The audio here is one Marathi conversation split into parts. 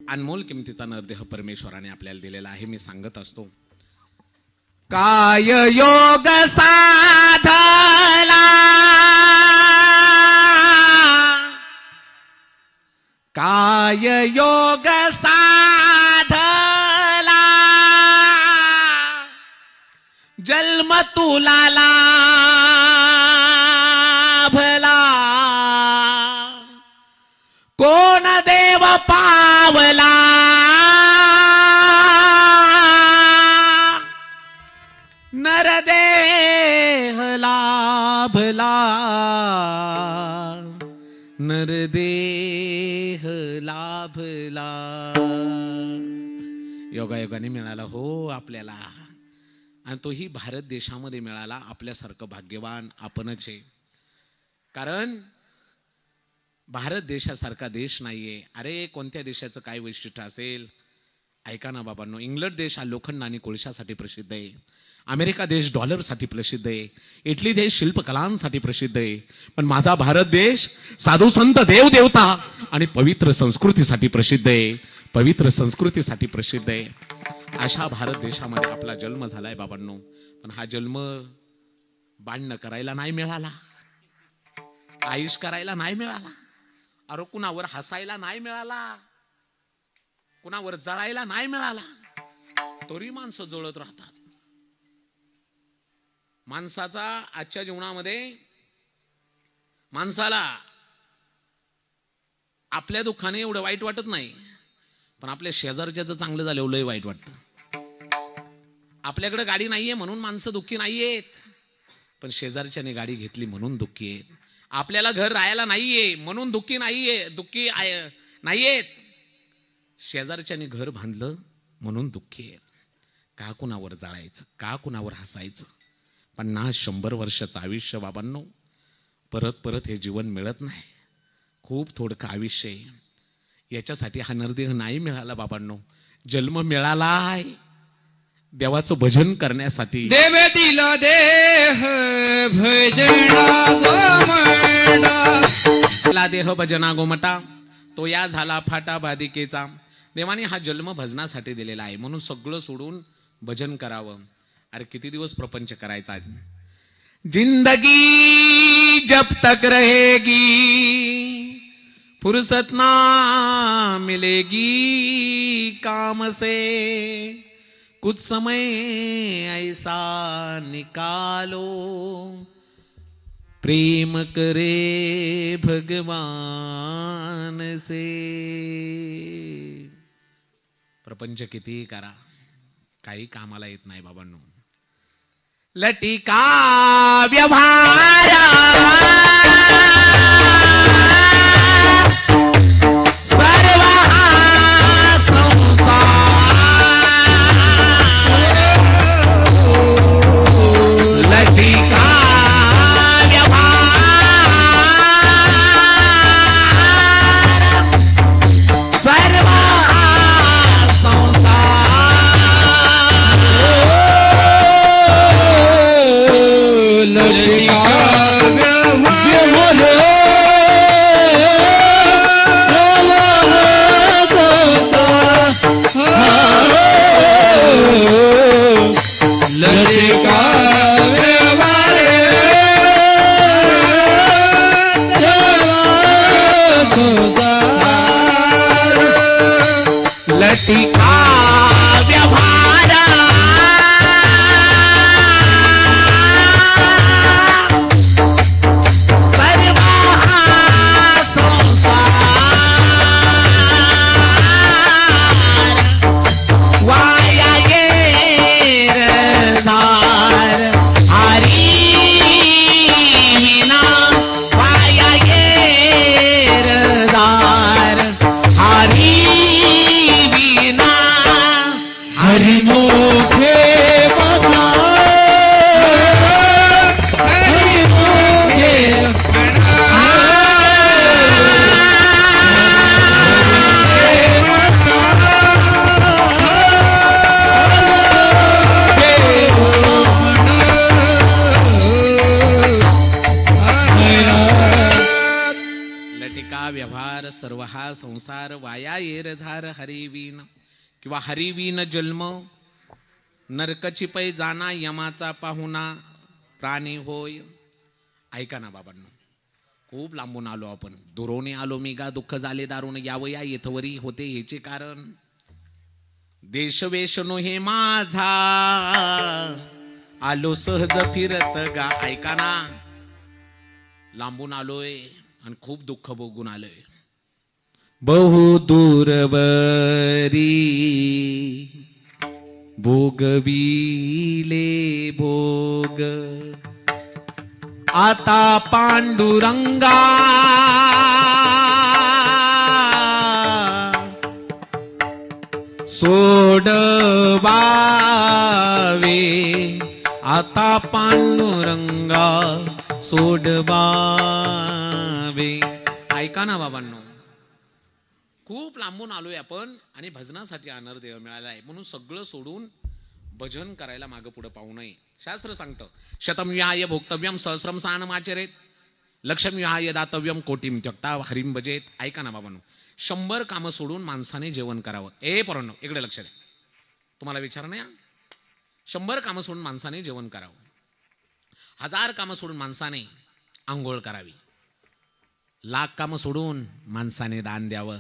अनमोल किमतीचा नरदेह परमेश्वराने आपल्याला दिलेला आहे. मी सांगत असतो, काय योग साधला, काय योग साधला, जन्म तुला लाभला, कोण देव पावला, नरदेह लाभला, नरदेह लाभला. योगायोगाने मिळाला हो आपल्याला, आणि तोही भारत देशामध्ये मिळाला. आपल्यासारखं भाग्यवान आपणच आहे, कारण भारत देशासारखा देश नाहीये. अरे कोणत्या देशाचं काय वैशिष्ट्य असेल? ऐका ना बाबांनो, इंग्लंड देश हा लोखंड आणि कोळशासाठी प्रसिद्ध आहे. अमेरिका देश डॉलरसाठी प्रसिद्ध आहे. इटली देश शिल्पकलांसाठी प्रसिद्ध आहे. पण माझा भारत देश साधू संत देवदेवता आणि पवित्र संस्कृतीसाठी प्रसिद्ध आहे. पवित्र संस्कृतीसाठी प्रसिद्ध आहे. अशा भारत देशामध्ये आपला जन्म झालाय बाबांनो. पण हा जन्म बांधणं करायला नाही मिळाला, आयुष करायला नाही मिळाला, अरे कुणावर हसायला नाही मिळाला, कुणावर जळायला नाही मिळाला, तरी माणसं जळत राहतात. माणसाचा आजच्या जीवनामध्ये माणसाला आपल्या दुःखाने एवढं वाईट वाटत नाही, पण आपल्या शेजारच्याचं चांगलं झालं लय वाईट वाटतं. आपल्याकडे गाडी नाहीये म्हणून माणसं दुःखी नाहीयेत, पण शेजारच्याने गाडी घेतली म्हणून दुःखी आहेत. आपल्याला घर राहायला नाहीये म्हणून दुःखी नाहीयेत, शेजारच्याने घर बांधलं म्हणून दुःखी आहेत. का कुणावर जाळायचं, का कुणावर हसायचं? 50-100 वर्षाचं आयुष्य बाबांनो, परत परत हे जीवन मिळत नाही. खूप थोडकं आयुष्य आहे. याच्यासाठी हा नरदेह नाही मिळाला बाबांनो. जन्म मिळाला आहे देवाचं भजन करण्यासाठी. देव दिला देह भजना गोमटा, देह भजना गोमटा, तो या झाला फाटा बाधिकेचा. देवाने हा जन्म भजनासाठी दिलेला आहे, म्हणून सगळं सोडून भजन करावं. अरे किती दिवस प्रपंच करायचा? जिंदगी जब तक रहेगी फुर्सत ना मिलेगी काम से, कुछ समय ऐसा निकालो प्रेम करे भगवान से. प्रपंच किती करा, काही कामाला येत नाही बाबांनो. लटिका व्यवहारा सर्व संसार, लटिका व्यवहार सर्व लटिका व्यवहार सर्व संसार, वाया गेर झार हरी विना, वाया गेर झार हरी हरि मोखे बना, हरि मोखे लटिका व्यवहार सर्व हा संसार, वाया येर झार हरी हरिवीन किंवा हरिवीन जन्म नरकची पै जाना यमाचा पाहुणा प्राणी होय. ऐका ना बाबांनो, खूप लांबून आलो आपण, दुरोने आलो मी गा दुःख झाले दारुण यावया येथवरी होते हेचे कारण. देशवेश नो हे माझा आलो सहज फिरत गा. ऐका ना, लांबून आलोय आणि खूप दुःख भोगून आलोय. बहु दूरवरी भोगविले भोग आता पांडुरंगा सोडवावे आता पांडुरंगा सोडवावे. ऐका ना बाबांनो, खूप लांबून आलोय आपण आणि भजनासाठी अनर्देव मिळाला आहे म्हणून सगळं सोडून भजन करायला मागं पुढे पाहू नये. शास्त्र सांगतं शतम विहाय भोक्तव्यम सहस्रम सानमाचरेत लक्षम विहाय दातव्यम कोटीम त्यक्ता हरिम भजेत. ऐका ना बाबांनो, 100 कामं सोडून माणसाने जेवण करावं. पोरांनो इकडे लक्ष द्या, तुम्हाला विचार नाही. 100 कामं सोडून माणसाने जेवण करावं, 1000 कामं सोडून माणसाने आंघोळ करावी, 1,00,000 कामं सोडून माणसाने दान द्यावं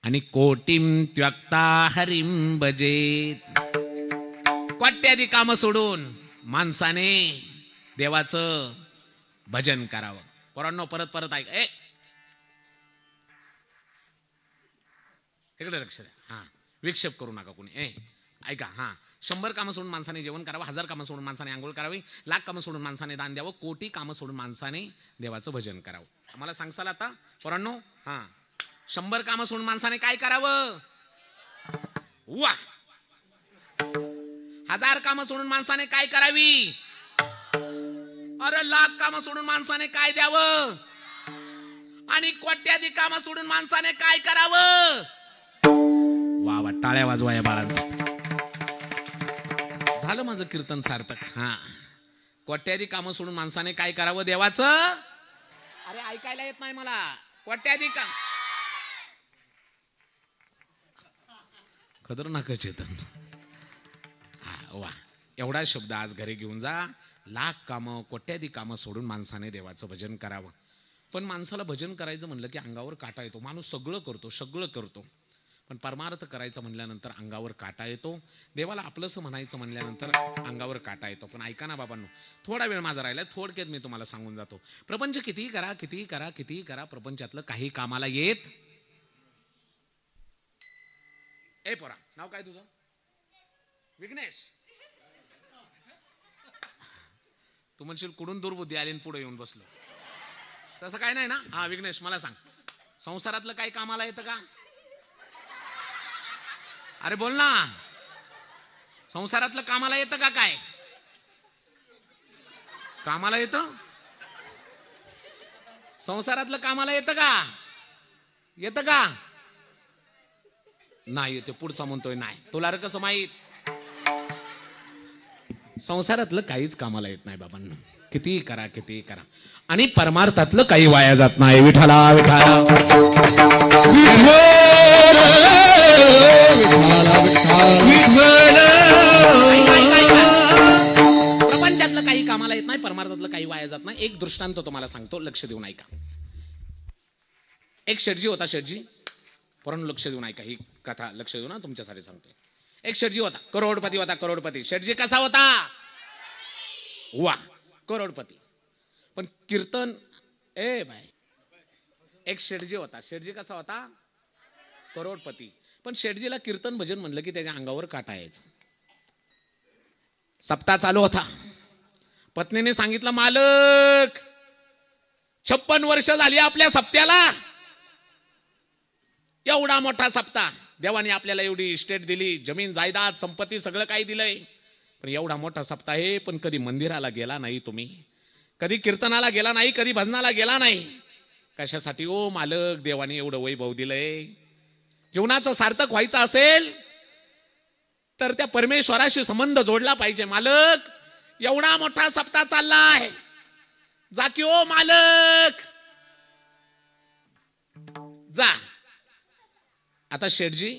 आणि कोटीम त्यक्ता हरिम भजेत. कोट्यादी कामं सोडून माणसाने देवाचं भजन करावं. पोरांनो परत परत ऐक, इकडे लक्ष द्या. हा, विक्षेप करू नका कोणी. ऐका, हा, 100 कामं सोडून माणसाने जेवण करावं, 1000 कामं सोडून माणसाने आंघोळ करावी, 1,00,000 कामं सोडून माणसाने दान द्यावं, कोटी कामं सोडून माणसाने देवाचं भजन करावं. मला सांगसाल आता पोरांनो? हा, 100 कामं सोडून माणसाने काय करावं? वा. 1000 कामं सोडून माणसाने काय करावी? अरे 1,00,000 कामं सोडून माणसाने काय द्यावं? आणि कोट्यादी कामं सोडून माणसाने काय करावं? वा वा, टाळ्या वाजवा या बाळांचं. झालं माझं कीर्तन सार्थक. हा, कोट्यादी कामं सोडून माणसाने काय करावं देवाचं? अरे ऐकायला येत नाही मला. कोट्यादी काम खतरनाक चेतन. हा वा, एवढा शब्द आज घरी घेऊन जा. 1,00,000 कामं कोट्यादी कामं सोडून माणसाने देवाचं भजन करावं. पण माणसाला भजन करायचं म्हणलं की अंगावर काटा येतो. माणूस सगळं करतो, पण परमार्थ करायचं म्हणल्यानंतर अंगावर काटा येतो. देवाला आपलंसं म्हणायचं म्हणल्यानंतर अंगावर काटा येतो. पण ऐका ना बाबांनो, थोडा वेळ माझा राहिला, थोडक्यात मी तुम्हाला सांगून जातो. प्रपंच कितीही करा, प्रपंचातलं काही कामाला येत. पोरा, नाव काय तुझं? विघ्नेश. तू म्हणशील कुठून दुर्बुद्धी आली पुढे येऊन बसलो. तसं काय नाही ना. हा विघ्नेश, मला सांग, संसारातलं काही कामाला येतं का? अरे बोल ना, संसारातलं कामाला येतं का? काय कामाला येतं? संसारातलं कामाला येतं का? येतं का? नाही येते. पुढचा म्हणतोय नाही. तुला रे कसं माहित? संसारातलं काहीच कामाला येत नाही बाबांना. किती करा आणि परमार्थातलं काही वाया जात नाही. विठाला विठाला प्रपंचातलं काही कामाला येत नाही, परमार्थातलं काही वाया जात नाही. एक दृष्टांत तुम्हाला सांगतो, लक्ष देऊन ऐका. एक शेठजी होता. शेठजी, परंतु लक्ष देऊन ऐका ही कथा, लक्ष देऊ ना, तुमच्यासाठी सांगतोय. एक शेठजी होता, करोडपती होता. करोडपती शेठजी कसा होता? वा, करोडपती. पण कीर्तन बाय. एक शेठजी होता. शेठजी कसा होता? करोडपती. पण शेठजीला कीर्तन भजन म्हणलं की त्याच्या अंगावर काटा यायचा. सप्ताह चालू होता. पत्नीने सांगितलं, मालक 56 वर्ष झाली आपल्या सप्त्याला. एवढा मोठा सप्ताह, देवाने आपल्याला एवढी इस्टेट दिली, जमीन जायदाद संपत्ती सगळं काही दिलंय. पण एवढा मोठा सप्ताह आहे, पण कधी मंदिराला गेला नाही तुम्ही, कधी कीर्तनाला गेला नाही, कधी भजनाला गेला नाही. कशासाठी ओ मालक? देवाने एवढं वैभव दिलंय. जीवनाचं सार्थक व्हायचं असेल तर त्या परमेश्वराशी संबंध जोडला पाहिजे. मालक एवढा मोठा सप्ताह चाललाय, जा की ओ मालक, जा. आता शेठजी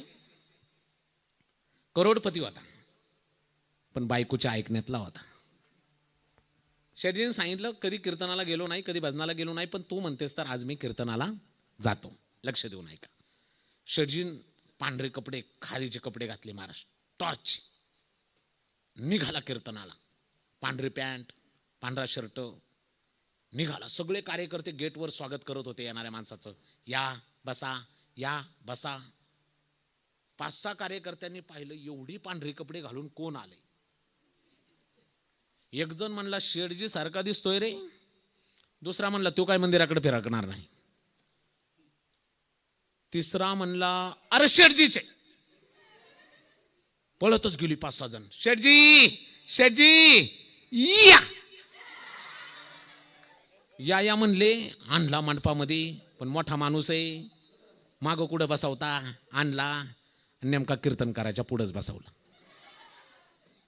करोडपती होता, पण बायकोच्या ऐकण्यातला होता. शेठजीने सांगितलं, कधी कीर्तनाला गेलो नाही, कधी भजनाला गेलो नाही, पण तू म्हणतेस तर आज मी कीर्तनाला जातो, लक्ष देऊन ऐका. शेठजीन पांढरे कपडे, खादीचे कपडे घातले, महाराज टॉर्च, निघाला कीर्तनाला. पांढरी पॅन्ट, पांढरा शर्ट, निघाला. सगळे कार्यकर्ते गेटवर स्वागत करत होते येणाऱ्या माणसाचं. या बसा, या बसा. 5-6 कार्यकर्त्यांनी पाहिलं, एवढी पांढरी कपडे घालून कोण आले. एक जण म्हणला, शेठजी सारखा दिसतोय रे. दुसरा म्हणला, तो काय मंदिराकडे फिरकणार नाही. तिसरा म्हणला, अरे शेठजीचे. पळतच गेली 5-6 जण. शेठजी, शेठजी या या या म्हणले. आणला मंडपामध्ये, पण मोठा माणूस आहे, मागं कुठं बसवता, आणला नेमका कीर्तन करायच्या पुढंच बसवला.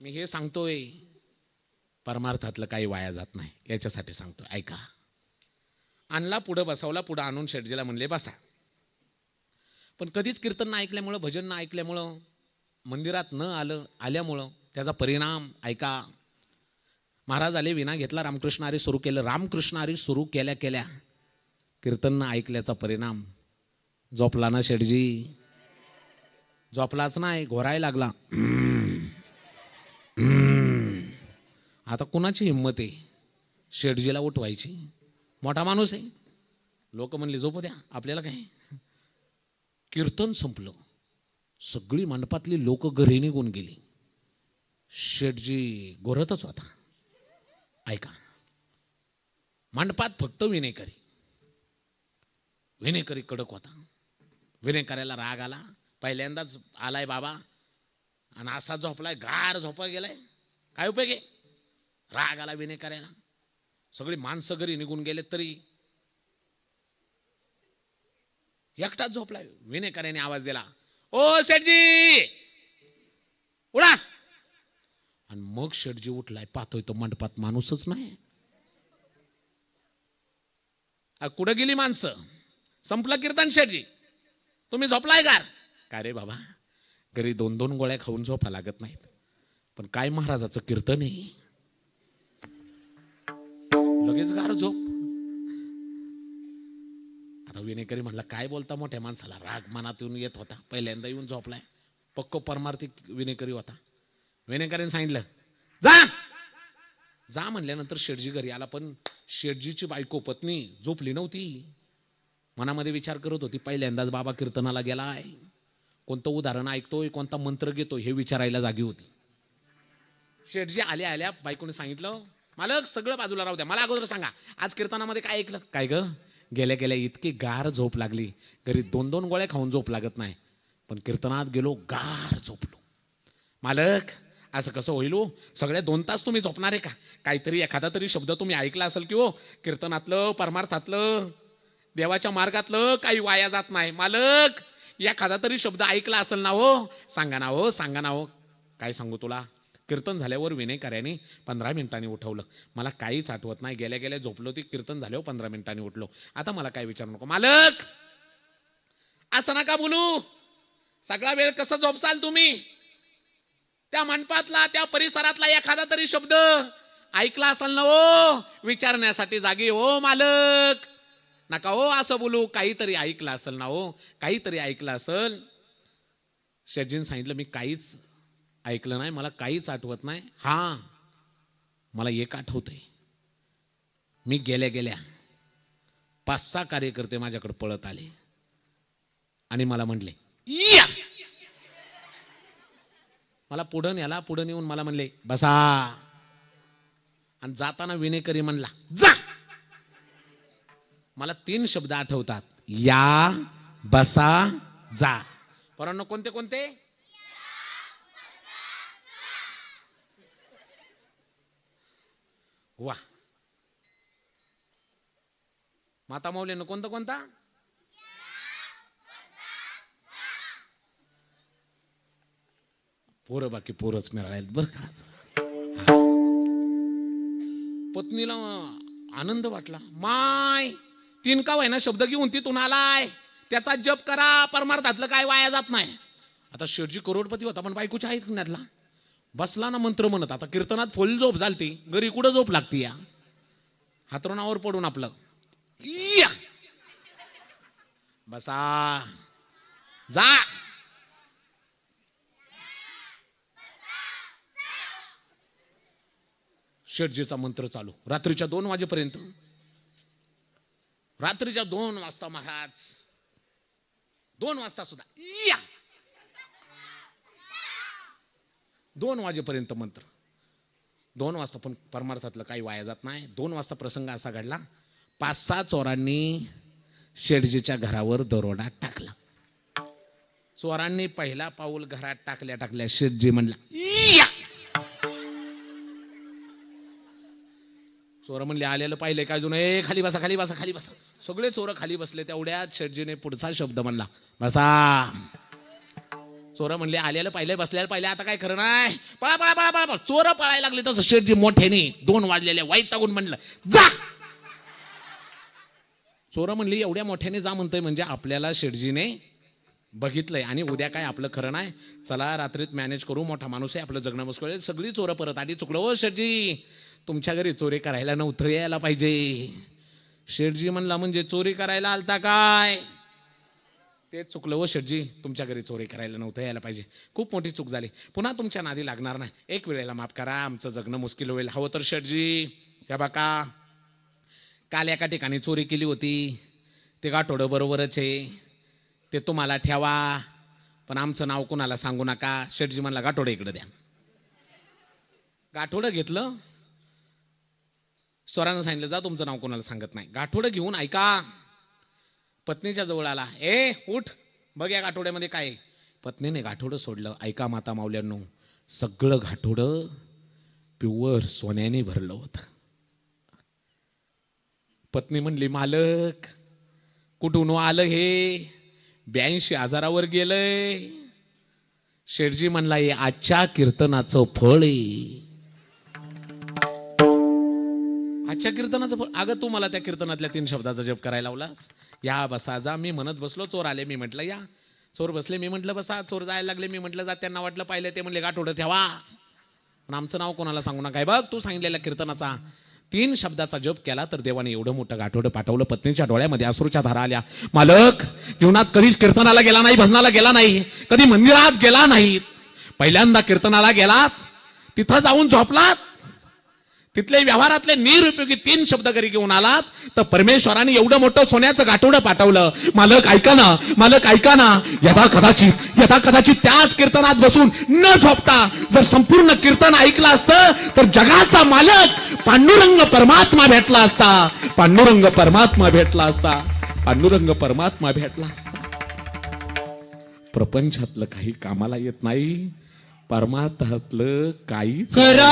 मी हे सांगतोय, परमार्थातलं काही वाया जात नाही याच्यासाठी सांगतोय, ऐका. आणला, पुढं बसवला, पुढं आणून शेठजीला म्हणले बसा. पण कधीच कीर्तन न ऐकल्यामुळं, भजन न ऐकल्यामुळं, मंदिरात न आल्यामुळं त्याचा परिणाम ऐका. महाराज आले, विना घेतला, रामकृष्ण हरी सुरू केलं. रामकृष्ण हरी सुरू केल्या केल्या कीर्तन न ऐकल्याचा परिणाम, झोपला ना शेठजी. झोपलाच नाही, घोरायला लागला. आता कुणाची हिंमत आहे शेठजीला उठवायची? मोठा माणूस आहे. लोक म्हणले झोपू द्या, आपल्याला काय. कीर्तन संपलं, सगळी मंडपातली लोक घरी निघून गेली. शेठजी गोरतच होता. ऐका, मंडपात फक्त विनेकरी. विनेकरी कडक होता. विनेकऱ्याला राग आला. पहिल्यांदाच आलाय बाबा आणि असा झोपलाय, गार झोपा गेलाय, काय उपयोग आहे. राग आला विनेकऱ्याला. सगळी माणसं घरी निघून गेले तरी एकटाच झोपलाय. विनेकऱ्याने आवाज दिला, ओ शेठजी उडा. आणि मग शेठजी उठलाय. पाहतोय तो मंडपात माणूसच नाही. कुठं गेली माणसं? संपलं कीर्तन शेठजी, तुम्ही झोपलाय गार. काय रे बाबा, घरी 2-2 गोळ्या खाऊन झोपा लागत नाहीत, पण काय महाराजाचं कीर्तन आहे, लगेच गार झोप. आता विनेकरी म्हणला, काय बोलता मोठ्या माणसाला. राग मनातून येत होता, पहिल्यांदा येऊन झोपलाय. पक्क परमार्थिक विनेकरी होता. विनेकरीने सांगितलं, जा जा. म्हणल्यानंतर शेठजी घरी आला, पण शेठजीची बायको पत्नी झोपली नव्हती. मनामध्ये विचार करत होती, पहिल्यांदाच बाबा कीर्तनाला गेलाय, कोणतं उदाहरण ऐकतोय, कोणता मंत्र घेतोय हे विचारायला जागी होती. शेठजी आल्या आल्या बायकोने सांगितलं, मालक सगळं बाजूला राहू द्या, मला अगोदर सांगा आज कीर्तनामध्ये काय ऐकलं. काय ग, गेल्या गेल्या इतकी गार झोप लागली, घरी 2-2 गोळ्या खाऊन झोप लागत नाही, पण कीर्तनात गेलो गार झोपलो. मालक असं कसं होईल हो, सगळे 2 तास तुम्ही झोपणार आहे का? काहीतरी एखादा तरी शब्द तुम्ही ऐकला असेल की हो, कीर्तनातलं, परमार्थातलं, देवाच्या मार्गातलं काही वाया जात नाही. मालक एखादा तरी शब्द ऐकला असेल ना हो, सांगा ना हो, सांगा ना हो. काय सांगू तुला, कीर्तन झाल्यावर विनेकऱ्याने 15 मिनिटांनी उठवलं. मला काहीच आठवत नाही, गेल्या गेल्या झोपलो ती, कीर्तन झाल्यावर 15 मिनिटांनी उठलो. आता मला काय विचारू नको. मालक असं नका बोलू, सगळा वेळ कसं झोपसाल तुम्ही. त्या मंडपातला, त्या परिसरातला एखादा तरी शब्द ऐकला असाल ना हो, विचारण्यासाठी जागी हो. मालक नका हो असं बोलू, काहीतरी ऐकलं असेल ना हो, काहीतरी ऐकलं असेल. शेठजीने सांगितलं, मी काहीच ऐकलं नाही, मला काहीच आठवत नाही. हा मला एक आठवतंय, मी गेल्या गेल्या 5-6 कार्यकर्ते माझ्याकडे पळत आले आणि मला म्हणले या. मला पुढं न्याला, पुढं नेऊन मला म्हणले बसा. आणि जाताना विनेकरी म्हणला जा. मला 3 शब्द आठवतात, या, बसा, जा. पोरांनो कोणते कोणते? वा. माता मौलीनं कोणता कोणता? पोरं बाकी पोरच मिळाले बरं का. पत्नीला आनंद वाटला. माय 3 का व्हायना शब्द घेऊन तिथून आलाय, त्याचा जप करा, परमार्थातलं काय वाया जात नाही. आता शेठजी करोडपती होता पण बायकोच्या ऐकण्यातला बसला ना मंत्र म्हणत. आता कीर्तनात फुल झोप झालती, घरी कुठं झोप लागती या हातरुणावर पडून आपलं या बसा जा. शेठजीचा मंत्र चालू रात्रीच्या 2 वाजेपर्यंत. रात्रीच्या 2 वाजता महाराज 2 वाजता सुद्धा या 2 वाजेपर्यंत मंत्र. 2 वाजता पण परमार्थातलं काही वाया जात नाही. 2 वाजता प्रसंग असा घडला, 5-6 चोरांनी शेठजीच्या घरावर दरोडा टाकला. चोरांनी पहिला पाऊल घरात टाकल्या टाकल्या शेठजी म्हणला या. चोर म्हणले आलेलं पाहिले काय जुनं, ए खाली बसा खाली बसा खाली बसा. सगळे चोर खाली बसले. तेवढ्यात शेठजीने पुढचा शब्द म्हणला बसा. चोर म्हणले आलेलं पाहिले बसलेलं पाहिले, आता काय खरं नाही, पळा पळा पळा पळा. चोर पळायला लागले तसं शेठजी मोठ्याने 2 वाजलेले वैतागून म्हणलं जा. चोर म्हणले एवढ्या मोठ्याने जा म्हणतोय म्हणजे आपल्याला शेठजीने बघितलंय आणि उद्या काय आपलं खरं नाही, चला रात्रीत मॅनेज करू, मोठा माणूस आहे आपलं जगणं मुश्किल. सगळी चोरं परत आली. चुकलं हो शेठजी, तुमच्या घरी चोरी करायला नव्हतं यायला पाहिजे. शेठजी म्हणला म्हणजे चोरी करायला आलता काय, ते चुकलं हो शेठजी, तुमच्या घरी चोरी करायला नव्हतं यायला पाहिजे, खूप मोठी चूक झाली, पुन्हा तुमच्या नादी लागणार नाही, एक वेळेला माफ करा, आमचं जगणं मुश्किल होईल. हवं तर शेठजी या बघा काल एका ठिकाणी चोरी केली होती, ते गाठोडं बरोबरच आहे, ते तुम्हाला ठेवा, पण आमचं नाव कुणाला सांगू नका. शेठजी म्हणला गाठोडं इकडे द्या. गाठोडं घेतलं. चोरानं सांगितलं जा तुमचं नाव कोणाला सांगत नाही. गाठोडं घेऊन ऐका पत्नीच्या जवळ आला. ए उठ बघ या गाठोड्यामध्ये काय आहे. पत्नीने गाठोडं सोडलं. ऐका माता मावल्यांनो, सगळं गाठोडं प्युअर सोन्याने भरलं होतं. पत्नी म्हणली मालक कुठून आलं हे, 82,000वर गेलंय. शेठजी म्हणला हे आजच्या कीर्तनाचं फळ आहे. आजच्या कीर्तनाचं फळ. अगं तू मला त्या कीर्तनातल्या 3 शब्दाचा जप करायला लावलास. या बसा जा. मी म्हणत बसलो, चोर आले, मी म्हटलं या. चोर बसले, मी म्हटलं बसा. चोर जायला लागले, मी म्हटलं जा. त्यांना वाटलं पाहिलं, ते म्हणले गाठोडं ठेवा, पण आमचं नाव कोणाला सांगू नका. बघ तू सांगितलेल्या कीर्तनाचा 3 शब्दाचा जप केला तर देवाने एवढं मोठं गाठोडं पाठवलं. पत्नीच्या डोळ्यामध्ये अश्रूच्या धारा आल्या. मालक जीवनात कधीच कीर्तनाला गेला नाही, भजनाला गेला नाही, कधी मंदिरात गेला नाही, पहिल्यांदा कीर्तनाला गेलात, तिथं जाऊन झोपलात, तिथले व्यवहारातले निरुपयोगी 3 शब्द घरी घेऊन आलात, तर परमेश्वराने एवढं मोठं सोन्याचं गाठोडं पाठवलं. मालक ऐका ना, मालक ऐका ना. यथा कदाचित त्याच कीर्तनात बसून न झोपता जर संपूर्ण कीर्तन ऐकलं असतं तर जगाचा मालक पांडुरंग परमात्मा भेटला असता. पांडुरंग परमात्मा भेटला असता. पांडुरंग परमात्मा भेटला असता. प्रपंचातलं काही कामाला येत नाही, परमार्थातलं काहीच करा